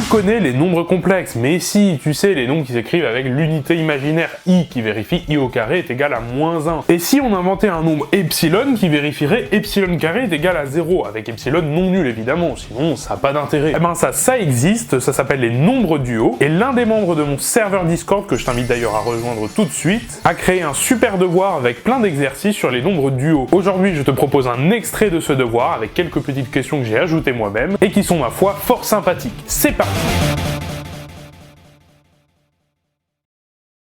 connais les nombres complexes, mais si, tu sais, les nombres qui s'écrivent avec l'unité imaginaire i qui vérifie i au carré est égal à -1. Et si on inventait un nombre epsilon qui vérifierait epsilon carré est égal à 0, avec epsilon non nul évidemment, sinon ça n'a pas d'intérêt. Eh ben ça existe, ça s'appelle les nombres duaux, et l'un des membres de mon serveur Discord, que je t'invite d'ailleurs à rejoindre tout de suite, a créé un super devoir avec plein d'exercices sur les nombres duaux. Aujourd'hui, je te propose un extrait de ce devoir avec quelques petites questions que j'ai ajoutées moi-même, et qui sont ma foi fort sympathiques. C'est parti!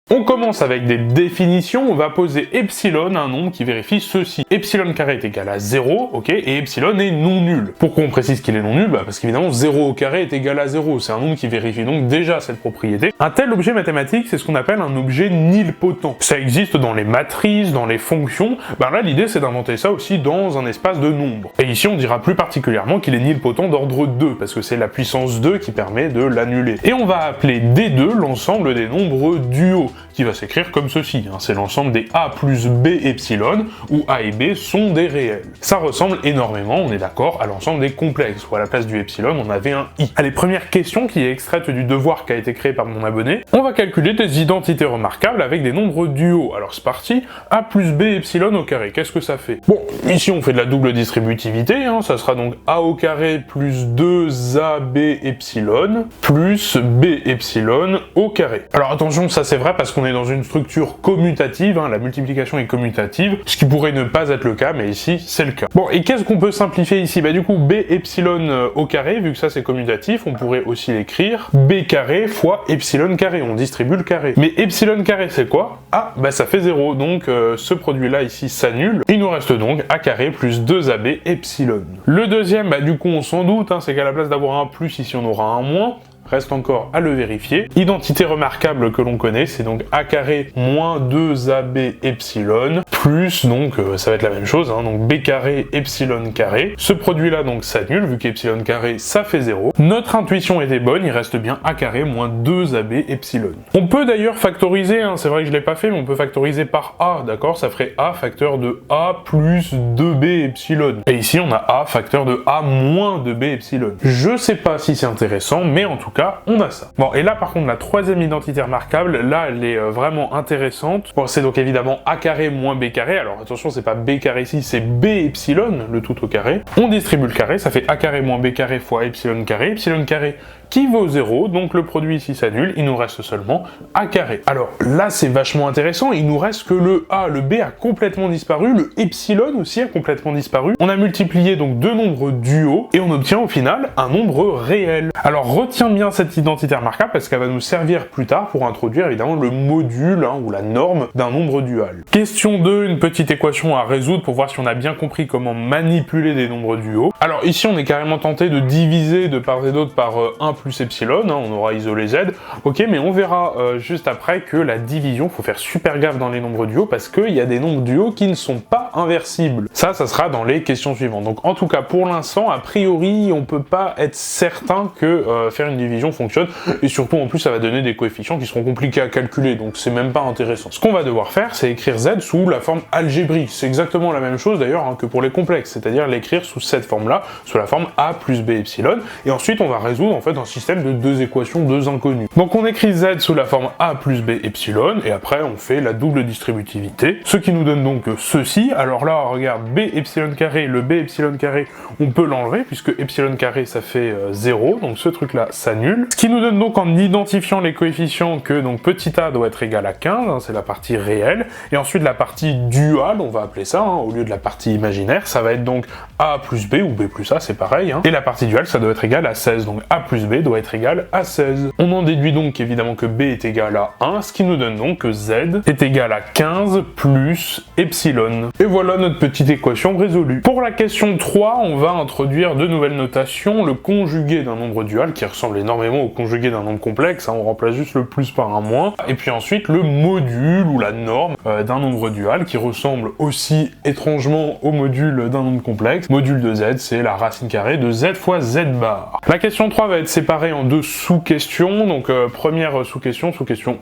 On commence avec des définitions, on va poser epsilon à un nombre qui vérifie ceci. Epsilon carré est égal à 0, ok, et epsilon est non nul. Pourquoi on précise qu'il est non nul? Parce qu'évidemment 0 au carré est égal à 0, c'est un nombre qui vérifie donc déjà cette propriété. Un tel objet mathématique, c'est ce qu'on appelle un objet nilpotent. Ça existe dans les matrices, dans les fonctions, là l'idée c'est d'inventer ça aussi dans un espace de nombres. Et ici on dira plus particulièrement qu'il est nilpotent d'ordre 2, parce que c'est la puissance 2 qui permet de l'annuler. Et on va appeler D2 l'ensemble des nombres duaux, qui va s'écrire comme ceci, c'est l'ensemble des a plus b epsilon, où a et b sont des réels. Ça ressemble énormément, on est d'accord, à l'ensemble des complexes, où à la place du epsilon, on avait un i. Allez, première question qui est extraite du devoir qui a été créé par mon abonné, on va calculer des identités remarquables avec des nombres duaux. Alors c'est parti, a plus b epsilon au carré, qu'est-ce que ça fait? Bon, ici on fait de la double distributivité, ça sera donc a au carré plus 2ab epsilon, plus b epsilon au carré. Alors attention, ça c'est vrai parce qu'on est dans une structure commutative, la multiplication est commutative, ce qui pourrait ne pas être le cas, mais ici c'est le cas. Bon, et qu'est-ce qu'on peut simplifier ici? Du coup, b epsilon au carré, vu que ça c'est commutatif, on pourrait aussi l'écrire b carré fois epsilon carré, on distribue le carré. Mais epsilon carré c'est quoi? Ah, ça fait 0, donc ce produit-là ici s'annule, il nous reste donc a carré plus 2ab epsilon. Le deuxième, du coup on s'en doute, c'est qu'à la place d'avoir un plus, ici on aura un moins, reste encore à le vérifier. Identité remarquable que l'on connaît, c'est donc a carré moins 2ab epsilon, plus, donc ça va être la même chose, donc b carré epsilon carré. Ce produit-là donc s'annule, vu qu'epsilon carré ça fait 0. Notre intuition était bonne, il reste bien a carré moins 2ab epsilon. On peut d'ailleurs factoriser, c'est vrai que je l'ai pas fait, mais on peut factoriser par a, d'accord? Ça ferait a facteur de a plus 2b epsilon. Et ici on a a facteur de a moins 2b epsilon. Je sais pas si c'est intéressant, mais en tout cas, on a ça. Bon, et là par contre, la troisième identité remarquable, là elle est vraiment intéressante. Bon, c'est donc évidemment a carré moins b carré, alors attention, c'est pas b carré ici, c'est b epsilon, le tout au carré. On distribue le carré, ça fait a carré moins b carré fois epsilon carré qui vaut 0, donc le produit ici s'annule, il nous reste seulement a carré. Alors là c'est vachement intéressant, il nous reste que le a, le b a complètement disparu, le epsilon aussi a complètement disparu. On a multiplié donc deux nombres duaux, et on obtient au final un nombre réel. Alors retiens bien cette identité remarquable, parce qu'elle va nous servir plus tard pour introduire évidemment le module, ou la norme d'un nombre dual. Question 2, une petite équation à résoudre pour voir si on a bien compris comment manipuler des nombres duaux. Alors ici on est carrément tenté de diviser de part et d'autre par 1 plus epsilon, on aura isolé z, ok, mais on verra juste après que la division, faut faire super gaffe dans les nombres duaux, parce qu'il y a des nombres duaux qui ne sont pas inversibles. Ça sera dans les questions suivantes. Donc en tout cas, pour l'instant, a priori, on peut pas être certain que faire une division fonctionne, et surtout en plus ça va donner des coefficients qui seront compliqués à calculer, donc c'est même pas intéressant. Ce qu'on va devoir faire, c'est écrire z sous la forme algébrique. C'est exactement la même chose d'ailleurs que pour les complexes, c'est-à-dire l'écrire sous cette forme-là, sous la forme a plus b epsilon, et ensuite on va résoudre en fait un système de deux équations, deux inconnues. Donc on écrit z sous la forme a plus b epsilon, et après on fait la double distributivité, ce qui nous donne donc ceci. Alors là, regarde, b epsilon carré, le b epsilon carré, on peut l'enlever, puisque epsilon carré ça fait 0, donc ce truc-là s'annule. Ce qui nous donne donc, en identifiant les coefficients, que donc petit a doit être égal à 15, c'est la partie réelle, et ensuite la partie duale, on va appeler ça, au lieu de la partie imaginaire, ça va être donc a plus b, ou b plus a, c'est pareil, et la partie duale, ça doit être égal à 16, donc a plus b doit être égal à 16. On en déduit donc évidemment que b est égal à 1, ce qui nous donne donc que z est égal à 15 plus epsilon. Et voilà notre petite équation résolue. Pour la question 3, on va introduire de nouvelles notations, le conjugué d'un nombre dual, qui ressemble énormément au conjugué d'un nombre complexe, on remplace juste le plus par un moins, et puis ensuite le module, ou la norme d'un nombre dual, qui ressemble aussi étrangement au module d'un nombre complexe. Module de z, c'est la racine carrée de z fois z bar. La question 3 va être séparer en deux sous-questions. Donc première sous-question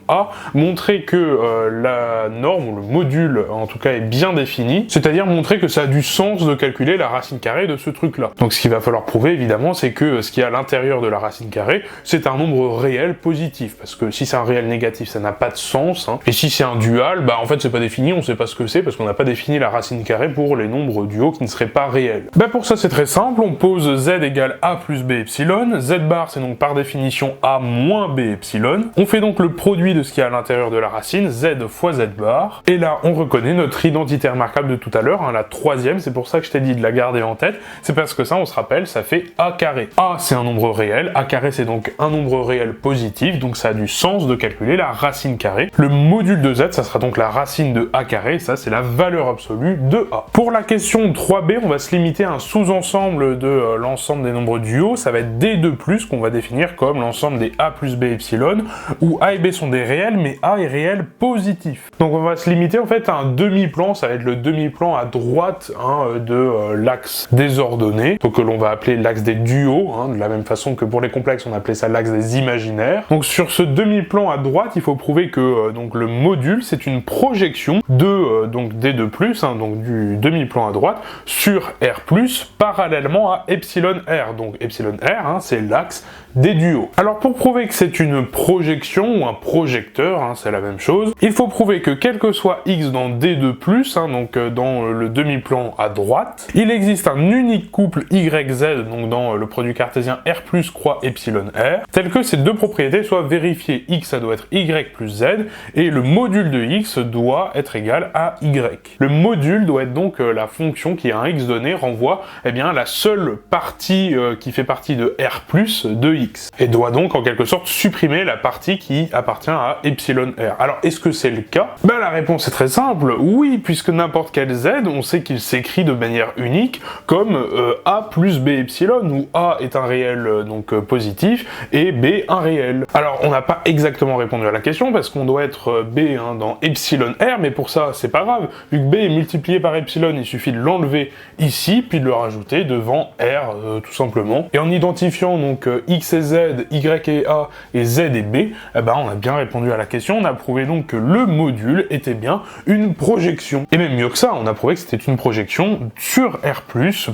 A, montrer que la norme ou le module en tout cas est bien défini, c'est-à-dire montrer que ça a du sens de calculer la racine carrée de ce truc-là. Donc ce qu'il va falloir prouver évidemment, c'est que ce qui est à l'intérieur de la racine carrée, c'est un nombre réel positif, parce que si c'est un réel négatif, ça n'a pas de sens, hein. Et si c'est un dual, bah en fait c'est pas défini, on sait pas ce que c'est, parce qu'on n'a pas défini la racine carrée pour les nombres duaux qui ne seraient pas réels. Bah pour ça c'est très simple, on pose z égale a plus b epsilon, z bar c'est donc par définition a moins b epsilon, on fait donc le produit de ce qui est à l'intérieur de la racine, z fois z bar, et là on reconnaît notre identité remarquable de tout à l'heure, hein, la troisième, c'est pour ça que je t'ai dit de la garder en tête, c'est parce que ça on se rappelle, ça fait a carré. A c'est un nombre réel, a carré c'est donc un nombre réel positif, donc ça a du sens de calculer la racine carrée. Le module de z, ça sera donc la racine de a carré, ça c'est la valeur absolue de a. Pour la question 3b, on va se limiter à un sous-ensemble de l'ensemble des nombres duaux, ça va être D2+, qu'on va définir comme l'ensemble des a plus b epsilon, où a et b sont des réels, mais a est réel positif. Donc on va se limiter en fait à un demi-plan, ça va être le demi-plan à droite hein, de l'axe des ordonnées, donc que l'on va appeler l'axe des duos, hein, de la même façon que pour les complexes on appelait ça l'axe des imaginaires. Donc sur ce demi-plan à droite, il faut prouver que donc le module c'est une projection de donc D2+, hein, donc du demi-plan à droite, sur R+, parallèlement à epsilon R. Donc epsilon R, hein, c'est l'axe des duos. Alors pour prouver que c'est une projection ou un projecteur, hein, c'est la même chose, il faut prouver que quel que soit x dans D2+, hein, donc dans le demi-plan à droite, il existe un unique couple YZ, donc dans le produit cartésien R croix epsilon R, tel que ces deux propriétés soient vérifiées. X ça doit être Y plus Z, et le module de X doit être égal à Y. Le module doit être donc la fonction qui à un X donné renvoie eh bien, la seule partie qui fait partie de R de X, et doit donc en quelque sorte supprimer la partie qui appartient à epsilon R. Alors est-ce que c'est le cas? Ben la réponse est très simple, oui, puisque n'importe quel Z, on sait qu'il s'écrit de manière unique comme A plus B epsilon, où A est un réel donc positif et B un réel. Alors on n'a pas exactement répondu à la question parce qu'on doit être B hein, dans epsilon R, mais pour ça c'est pas grave, vu que B est multiplié par epsilon, il suffit de l'enlever ici puis de le rajouter devant R tout simplement. Et en identifiant donc X et Z, Y et A et Z et B, eh ben, on a bien répondu à la question, on a prouvé donc que le module était bien une projection. Et même mieux que ça, on a prouvé que c'était une projection sur R+,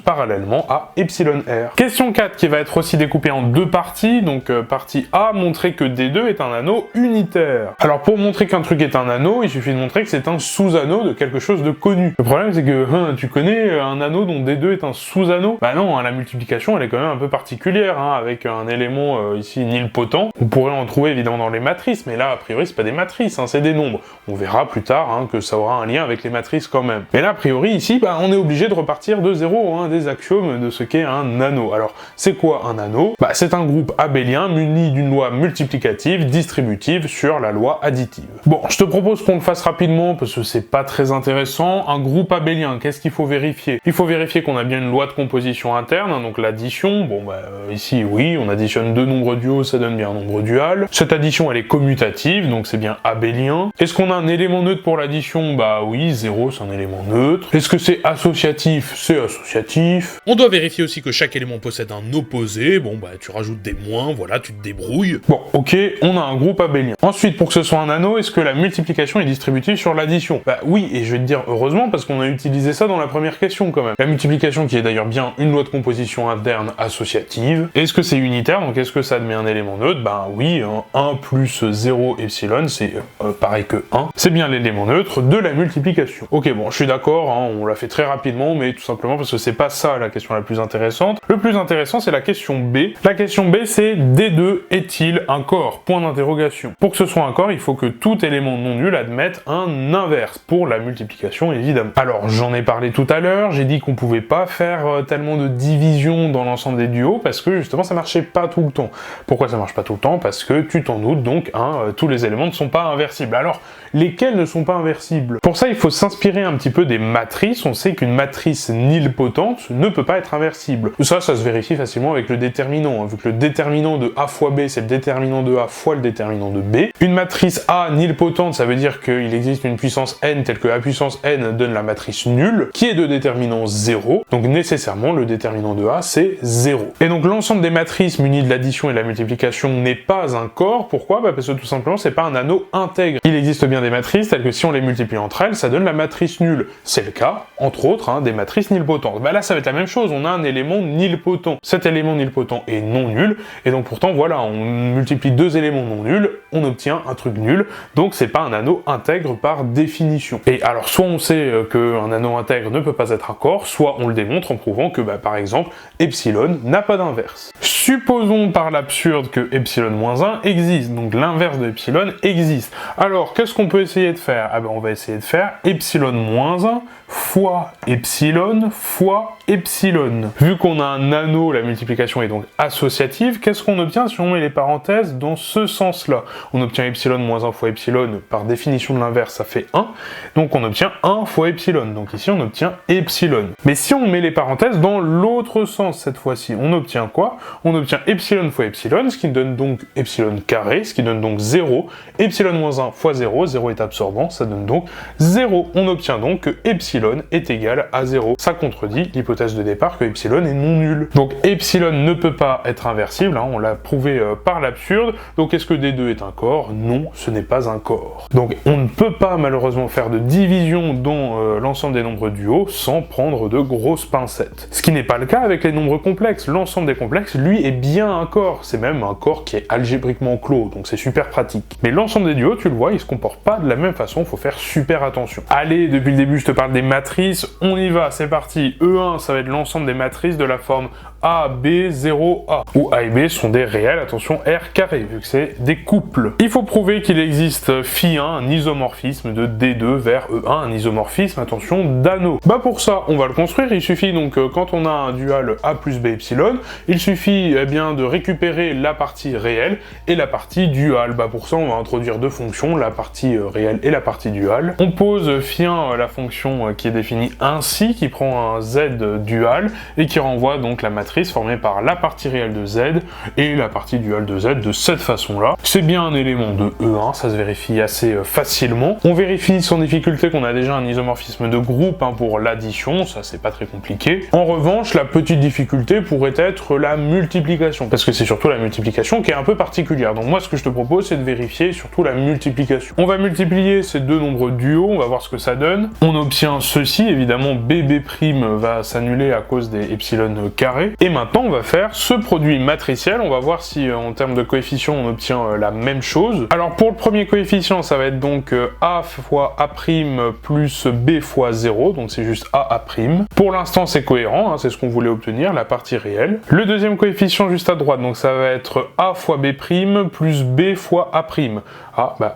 parallèlement à epsilon R. Question 4 qui va être aussi découpée en deux parties, donc partie A, montrer que D2 est un anneau unitaire. Alors pour montrer qu'un truc est un anneau, il suffit de montrer que c'est un sous-anneau de quelque chose de connu. Le problème c'est que tu connais un anneau dont D2 est un sous-anneau? Bah non, hein, la multiplication elle est quand même un peu particulière, hein, avec un élément ici nilpotent. On pourrait en trouver évidemment dans les matrices, mais là a priori c'est pas des matrices, hein, c'est des nombres. On verra plus tard hein, que ça aura un lien avec les matrices quand même. Mais là a priori ici, bah, on est obligé de repartir de zéro, hein, des axiomes de ce qu'est un anneau. Alors c'est quoi un anneau? Bah, c'est un groupe abélien muni d'une loi multiplicative distributive sur la loi additive. Bon, je te propose qu'on le fasse rapidement parce que c'est pas très intéressant. Un groupe abélien, qu'est-ce qu'il faut vérifier? Il faut vérifier qu'on a bien une loi de composition interne, hein, donc l'addition. Bon bah ici oui, on additionne deux nombres duaux, ça donne bien un nombre dual. Cette addition elle est commutative, donc c'est bien abélien. Est-ce qu'on a un élément neutre pour l'addition? Bah oui, 0 c'est un élément neutre. Est-ce que c'est associatif? C'est associatif. On doit vérifier aussi que chaque élément possède un opposé. Bon bah tu rajoutes des moins, voilà, tu te débrouilles. Bon, ok, on a un groupe abélien. Ensuite, pour que ce soit un anneau, est-ce que la multiplication est distributive sur l'addition? Bah oui, et je vais te dire heureusement parce qu'on a utilisé ça dans la première question quand même. La multiplication qui est d'ailleurs bien une loi de composition interne associative. Est-ce que c'est unitaire? Donc est-ce que ça admet un élément neutre? Bah oui, 1 plus 0 epsilon, c'est pareil que 1. C'est bien l'élément neutre de la multiplication. Ok, bon, je suis d'accord, hein, on l'a fait très rapidement, mais tout simplement parce que c'est pas ça la question la plus intéressante. Le plus intéressant, c'est la question B. La question B, c'est D2 est-il un corps? Point d'interrogation. Pour que ce soit un corps, il faut que tout élément non nul admette un inverse pour la multiplication, évidemment. Alors, j'en ai parlé tout à l'heure, j'ai dit qu'on pouvait pas faire tellement de division dans l'ensemble des duos parce que justement ça marchait pas tout le temps. Pourquoi ça marche pas tout le temps? Parce que tu t'en doutes donc, hein, tous les éléments ne sont pas inversibles. Alors, lesquels ne sont pas inversibles? Pour ça, il faut s'inspirer un petit peu des matrices. On sait qu'une matrice nilpotente ne peut pas être inversible. Ça se vérifie facilement avec le déterminant, hein, vu que le déterminant de A fois B, c'est le déterminant de A fois le déterminant de B. Une matrice A nilpotente, ça veut dire qu'il existe une puissance n telle que A puissance n donne la matrice nulle, qui est de déterminant 0. Donc nécessairement, le déterminant de A, c'est 0. Et donc l'ensemble des matrices muni de l'addition et de la multiplication n'est pas un corps. Pourquoi? Parce que tout simplement, c'est pas un anneau intègre. Il existe bien des matrices telles que si on les multiplie entre elles, ça donne la matrice nulle. C'est le cas, entre autres, des matrices nilpotentes. Là, ça va être la même chose. On a un élément nilpotent. Cet élément nilpotent est non nul, et donc pourtant, voilà, on multiplie deux éléments non nuls, on obtient un truc nul. Donc, c'est pas un anneau intègre par définition. Et alors, soit on sait qu'un anneau intègre ne peut pas être un corps, soit on le démontre en prouvant que, par exemple, epsilon n'a pas d'inverse. Supposons par l'absurde que epsilon moins 1 existe, donc l'inverse de epsilon existe. Alors, qu'est-ce qu'on peut essayer de faire? On va essayer de faire epsilon moins 1 fois epsilon. Vu qu'on a un anneau, la multiplication est donc associative, qu'est-ce qu'on obtient si on met les parenthèses dans ce sens-là? On obtient epsilon moins 1 fois epsilon, par définition de l'inverse, ça fait 1, donc on obtient 1 fois epsilon, donc ici on obtient epsilon. Mais si on met les parenthèses dans l'autre sens cette fois-ci, on obtient quoi? On obtient epsilon fois epsilon, ce qui donne donc epsilon carré, ce qui donne donc 0, epsilon moins 1 fois 0, 0 est absorbant, ça donne donc 0. On obtient donc que epsilon est égal à 0. Ça contredit l'hypothèse de départ que epsilon est non nul. Donc epsilon ne peut pas être inversible, on l'a prouvé par l'absurde. Donc est-ce que D2 est un corps? Non, ce n'est pas un corps. Donc on ne peut pas malheureusement faire de division dans l'ensemble des nombres duaux sans prendre de grosses pincettes. Ce qui n'est pas le cas avec les nombres complexes. L'ensemble des complexes, lui, est bien un corps. C'est même un corps qui est algébriquement clos, donc c'est super pratique. Mais l'ensemble des duaux, tu le vois, ils se comportent pas de la même façon, faut faire super attention. Allez, depuis le début, je te parle des matrices, on y va, c'est parti. E1, ça va être l'ensemble des matrices de la forme A, B, 0, A, où A et B sont des réels, attention, R carré, vu que c'est des couples. Il faut prouver qu'il existe phi 1, un isomorphisme de D2 vers E1, un isomorphisme, attention, d'anneau. Pour ça, on va le construire, il suffit donc, quand on a un dual A plus B epsilon, il suffit bien de récupérer la partie réelle et la partie duale. Pour ça, on va introduire deux fonctions, la partie réelle et la partie duale. On pose phi 1, la fonction qui est définie ainsi, qui prend un Z dual, et qui renvoie donc la matrice formée par la partie réelle de Z et la partie duale de Z de cette façon-là. C'est bien un élément de E1, ça se vérifie assez facilement. On vérifie sans difficulté qu'on a déjà un isomorphisme de groupe pour l'addition, ça c'est pas très compliqué. En revanche, la petite difficulté pourrait être la multiplication, parce que c'est surtout la multiplication qui est un peu particulière. Donc moi ce que je te propose c'est de vérifier surtout la multiplication. On va multiplier ces deux nombres duaux, on va voir ce que ça donne. On obtient ceci, évidemment BB' va s'annuler à cause des epsilon carrés. Et maintenant on va faire ce produit matriciel, on va voir si en termes de coefficient on obtient la même chose. Alors pour le premier coefficient ça va être donc A fois A' plus B fois 0, donc c'est juste A'. Pour l'instant c'est cohérent, c'est ce qu'on voulait obtenir, la partie réelle. Le deuxième coefficient juste à droite, donc ça va être A fois B' plus B fois A'.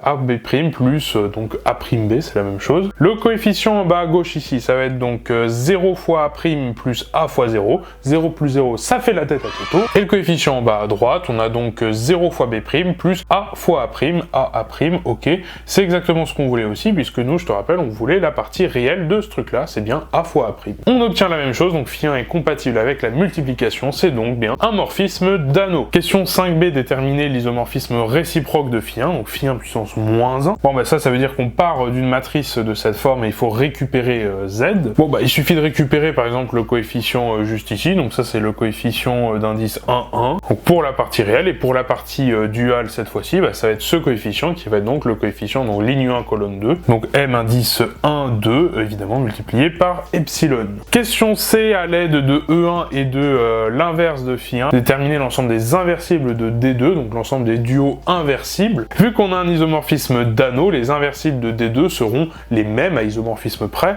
AB' plus donc A'b, c'est la même chose. Le coefficient en bas à gauche ici, ça va être donc 0 fois A' plus A fois 0. 0 plus 0, ça fait la tête à Toto. Et le coefficient en bas à droite, on a donc 0 fois B' plus A fois A', ok. C'est exactement ce qu'on voulait aussi, puisque nous, je te rappelle, on voulait la partie réelle de ce truc-là, c'est bien A fois A'. On obtient la même chose, donc phi 1 est compatible avec la multiplication, c'est donc bien un morphisme d'anneau. Question 5b, déterminer l'isomorphisme réciproque de phi 1, donc phi 1 puissance moins 1. Ça veut dire qu'on part d'une matrice de cette forme et il faut récupérer Z. Il suffit de récupérer par exemple le coefficient juste ici, donc ça c'est le coefficient d'indice 1, 1. Donc pour la partie réelle, et pour la partie duale cette fois-ci, ça va être ce coefficient qui va être donc le coefficient, donc ligne 1, colonne 2. Donc M indice 1, 2, évidemment multiplié par epsilon. Question C, à l'aide de E1 et de l'inverse de phi 1, déterminer l'ensemble des inversibles de D2, donc l'ensemble des duaux inversibles. Vu qu'on a un isomorphisme d'anneau, les inversibles de D2 seront les mêmes à isomorphisme près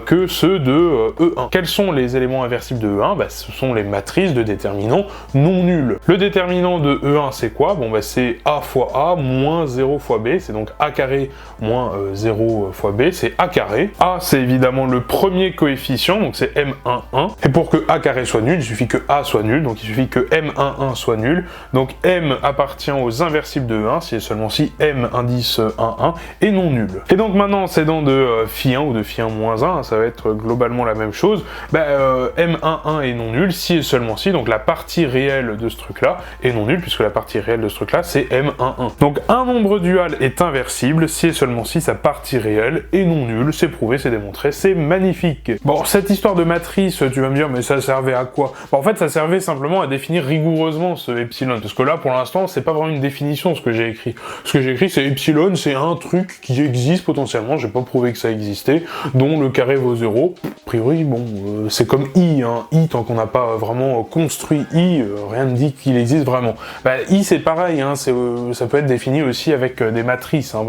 que ceux de E1. Quels sont les éléments inversibles de E1? Ce sont les matrices de déterminants non nuls. Le déterminant de E1 c'est quoi? C'est A fois A moins 0 fois B, c'est donc A carré moins 0 fois B, c'est A carré. A c'est évidemment le premier coefficient, donc c'est M11. Et pour que A carré soit nul, il suffit que A soit nul, donc il suffit que M11 soit nul. Donc M appartient aux inversibles de E1, si et seulement si M indice 1, 1 est non nul. Et donc maintenant, c'est dans de phi 1 ou de phi 1 moins 1, ça va être globalement la même chose. M11 est non nul si et seulement si, donc la partie réelle de ce truc-là est non nulle, puisque la partie réelle de ce truc-là, c'est M11. Donc un nombre dual est inversible si et seulement si sa partie réelle est non nulle, c'est prouvé, c'est démontré, c'est magnifique. Bon, cette histoire de matrice, tu vas me dire, mais ça servait à quoi? Bon, en fait, ça servait simplement à définir rigoureusement ce epsilon, parce que là, pour l'instant, c'est pas vraiment une définition ce que j'ai écrit. Ce que j'ai écrit, c'est epsilon, c'est un truc qui existe potentiellement, j'ai pas prouvé que ça existait, dont le carré vaut 0. A priori, bon, c'est comme i, hein. I, tant qu'on n'a pas vraiment construit i, rien ne dit qu'il existe vraiment. Bah, i, c'est pareil, hein, ça peut être défini aussi avec des matrices. Hein.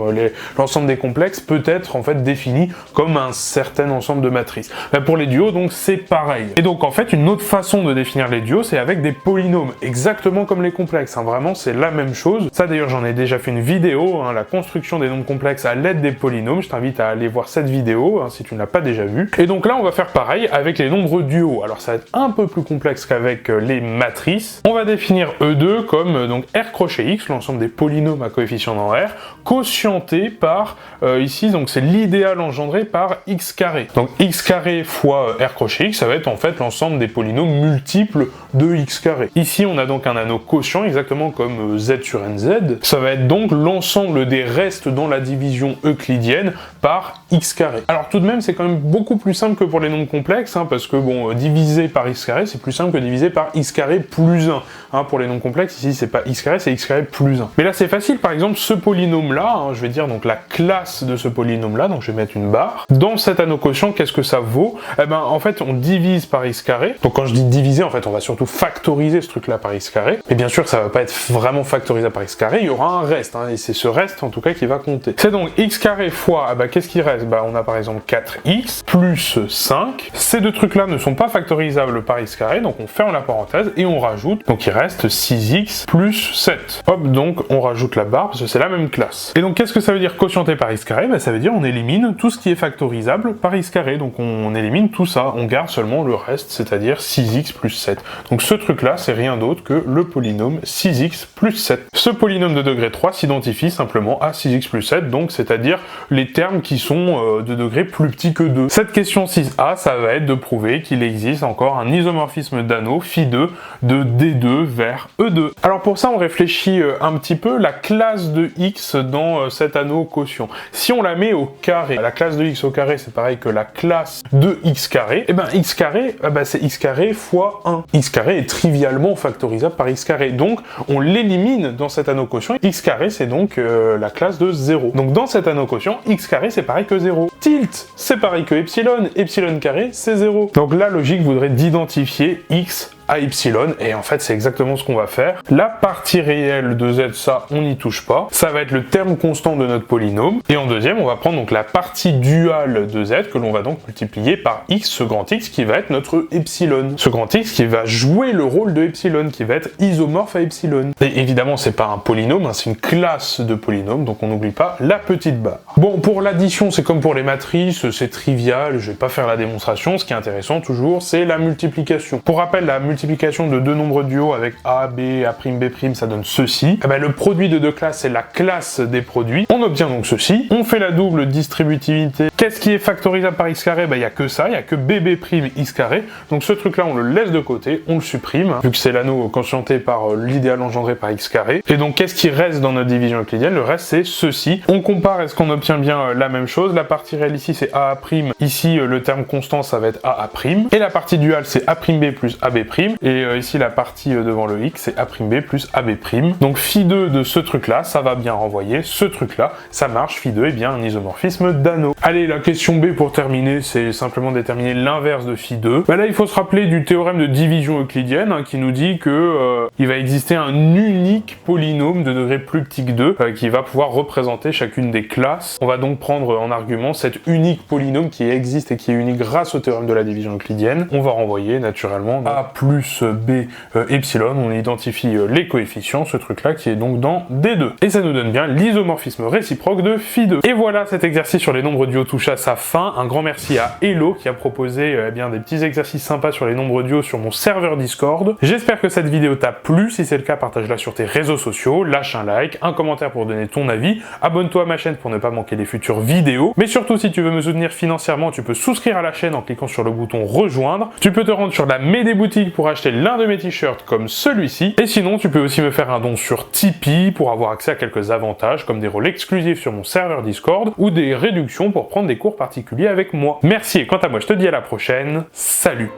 L'ensemble des complexes peut être en fait défini comme un certain ensemble de matrices. Bah, pour les duos, donc, c'est pareil. Et donc, en fait, une autre façon de définir les duos, c'est avec des polynômes, exactement comme les complexes. Hein. Vraiment, c'est la même chose. Ça, d'ailleurs, j'en ai déjà fait une vidéo, hein, la construction des nombres complexes à l'aide des polynômes. Je t'invite à aller voir cette vidéo, hein, si tu ne l'as pas déjà vue. Et donc là, on va faire pareil avec les nombres duos. Alors, ça va être un peu plus complexe qu'avec les matrices. On va définir E2 comme donc R crochet X, l'ensemble des polynômes à coefficient dans R, quotienté par, ici, donc c'est l'idéal engendré par X carré. Donc X carré fois R crochet X, ça va être en fait l'ensemble des polynômes multiples de X carré. Ici, on a donc un anneau quotient, exactement comme Z sur NZ. Ça va être donc l'ensemble des restes dans la division euclidienne par X carré. Alors tout de même, c'est quand même beaucoup plus simple que pour les nombres complexes, hein, parce que bon, diviser par X carré, c'est plus simple que diviser par X carré plus 1. Hein, pour les nombres complexes, ici, c'est pas X carré, c'est X carré plus 1. Mais là, c'est facile, par exemple, ce polynôme-là, hein, je vais dire donc la classe de ce polynôme-là, donc je vais mettre une barre. Dans cet anneau quotient, qu'est-ce que ça vaut? Eh ben, en fait, on divise par X carré. Donc quand je dis diviser, en fait, on va surtout factoriser ce truc-là par X carré. Mais bien sûr, ça va pas être vraiment factorisable par X carré, il y aura un reste, hein, et c'est ce reste, en tout cas, qui va compter. C'est donc X carré fois, bah, qu'est-ce qui reste? Bah, on a par exemple 4X plus 5. Ces deux trucs-là ne sont pas factorisables par X carré, donc on ferme la parenthèse et on rajoute. Donc il reste 6X plus 7. Hop, donc on rajoute la barre parce que c'est la même classe. Et donc qu'est-ce que ça veut dire quotienté par X carré? Bah, ça veut dire on élimine tout ce qui est factorisable par X carré. Donc on élimine tout ça, on garde seulement le reste, c'est-à-dire 6X plus 7. Donc ce truc-là, c'est rien d'autre que le polynôme 6X plus 7. Ce polynôme de degré 3 s'identifie simplement à 6X plus 7, donc c'est-à-dire les termes qui sont de degré plus petit que 2. Cette question 6a, ça va être de prouver qu'il existe encore un isomorphisme d'anneau phi2 de D2 vers E2. Alors pour ça, on réfléchit un petit peu la classe de X dans cet anneau quotient. Si on la met au carré, la classe de X au carré, c'est pareil que la classe de X carré, et ben X carré, c'est X carré fois 1. X carré est trivialement factorisable par X carré, donc on l'élimine dans cet anneau quotient. X carré, c'est donc la classe de 0. Donc dans cet anneau quotient, X carré, c'est pareil que 0. Tilt, c'est pareil que epsilon. Epsilon carré, c'est 0. Donc la logique voudrait d'identifier X à epsilon, et en fait c'est exactement ce qu'on va faire. La partie réelle de z, ça on n'y touche pas, ça va être le terme constant de notre polynôme, et en deuxième on va prendre donc la partie duale de z que l'on va donc multiplier par x, ce grand x qui va être notre epsilon, ce grand x qui va jouer le rôle de epsilon, qui va être isomorphe à epsilon. Et évidemment c'est pas un polynôme, hein, c'est une classe de polynôme, donc on n'oublie pas la petite barre. Bon, pour l'addition c'est comme pour les matrices, c'est trivial, je vais pas faire la démonstration, ce qui est intéressant toujours c'est la multiplication. Pour rappel, la multiplication de deux nombres duaux avec A, B, A', B', ça donne ceci. Et ben, le produit de deux classes, c'est la classe des produits. On obtient donc ceci. On fait la double distributivité. Qu'est-ce qui est factorisable par x carré? Ben, il n'y a que ça, il n'y a que BB' x carré. Donc ce truc-là, on le laisse de côté, on le supprime, vu que c'est l'anneau quotienté par l'idéal engendré par x carré. Et donc, qu'est-ce qui reste dans notre division euclidienne? Le reste, c'est ceci. On compare, est-ce qu'on obtient bien la même chose? La partie réelle ici, c'est AA'. Ici, le terme constant, ça va être AA'. Et la partie duale, c'est A'B plus AB'. Et ici, la partie devant le x, c'est A'B plus AB'. Donc, phi2 de ce truc-là, ça va bien renvoyer ce truc-là. Ça marche, phi2 est bien un isomorphisme d'anneau. Allez, la question B pour terminer, c'est simplement déterminer l'inverse de phi2. Bah là, il faut se rappeler du théorème de division euclidienne, hein, qui nous dit que il va exister un unique polynôme de degré plus petit que 2 qui va pouvoir représenter chacune des classes. On va donc prendre en argument cet unique polynôme qui existe et qui est unique grâce au théorème de la division euclidienne. On va renvoyer naturellement A plus B epsilon, on identifie les coefficients, ce truc-là qui est donc dans D2. Et ça nous donne bien l'isomorphisme réciproque de phi2. Et voilà, cet exercice sur les nombres duaux touche à sa fin. Un grand merci à Hello qui a proposé bien des petits exercices sympas sur les nombres duaux sur mon serveur Discord. J'espère que cette vidéo t'a plu. Si c'est le cas, partage-la sur tes réseaux sociaux, lâche un like, un commentaire pour donner ton avis, abonne-toi à ma chaîne pour ne pas manquer les futures vidéos. Mais surtout, si tu veux me soutenir financièrement, tu peux souscrire à la chaîne en cliquant sur le bouton rejoindre. Tu peux te rendre sur la Médé boutique pour pour acheter l'un de mes t-shirts comme celui-ci. Et sinon, tu peux aussi me faire un don sur Tipeee pour avoir accès à quelques avantages comme des rôles exclusifs sur mon serveur Discord ou des réductions pour prendre des cours particuliers avec moi. Merci et quant à moi, je te dis à la prochaine. Salut!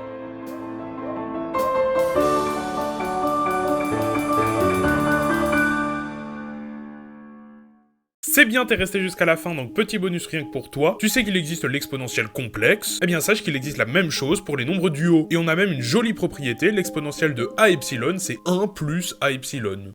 C'est bien, t'es resté jusqu'à la fin, donc petit bonus rien que pour toi. Tu sais qu'il existe l'exponentielle complexe. Eh bien, sache qu'il existe la même chose pour les nombres du haut. Et on a même une jolie propriété, l'exponentielle de a epsilon, c'est 1 plus a epsilon.